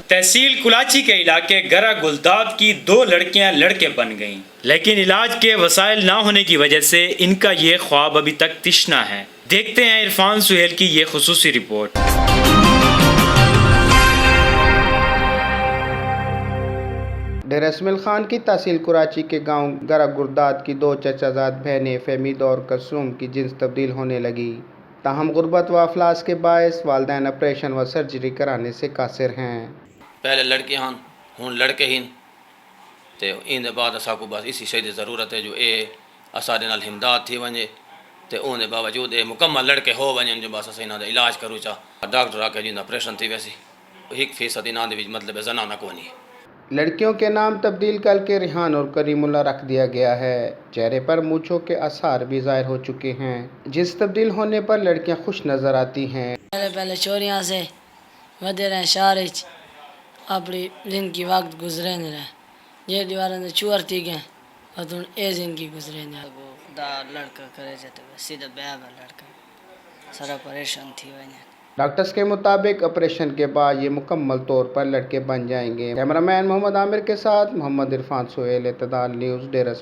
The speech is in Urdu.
تحصیل کلاچی کے علاقے گرا گلداد کی 2 لڑکیاں لڑکے بن گئیں، لیکن علاج کے وسائل نہ ہونے کی وجہ سے ان کا یہ خواب ابھی تک تشنا ہے۔ دیکھتے ہیں عرفان سہیل کی یہ خصوصی رپورٹ۔ ڈیرہ اسماعیل خان کی تحصیل کراچی کے گاؤں گرا گلداد کی 2 چچا زاد بہنیں فہمید اور کلثوم کی جنس تبدیل ہونے لگی، تاہم غربت و افلاس کے باعث والدین آپریشن و سرجری کرانے سے قاصر ہیں۔ پہلے لڑکے ہن ہن لڑکے ہن تے ان دے بعد اساں کو بس اسی شے دی ضرورت ہے جو اے اساں دے نال ہمداد تھی ونجے تے اون دے باوجود اے مکمل لڑکے ہو ونجن جو بس اساں انہاں دا علاج کرو چا ڈاکٹر آ کے جن آپریشن تھی ویسی 1% انہاں دے وچ مطلب زنانہ کونی۔ لڑکیوں کے نام تبدیل کر کے ریحان اور کریم اللہ رکھ دیا گیا ہے۔ چہرے پر مونچھوں کے آثار بھی ظاہر ہو چکے ہیں، جس تبدیل ہونے پر لڑکیاں خوش نظر آتی ہیں۔ پہلے چوریاں سے ودے رہے شہر اپنی زندگی وقت گزرے نہیں رہے، یہ دیواروں سے چور تھی گئے اور تم اے زندگی گزرے نہیں دا لڑکا کرے جاتے سیدھا بیاہ کا لڑکا سارا پریشان تھی وجہ۔ ڈاکٹرز کے مطابق آپریشن کے بعد یہ مکمل طور پر لڑکے بن جائیں گے۔ کیمرہ مین محمد عامر کے ساتھ محمد عرفان سہیل، اعتدال نیوز، ڈیرہ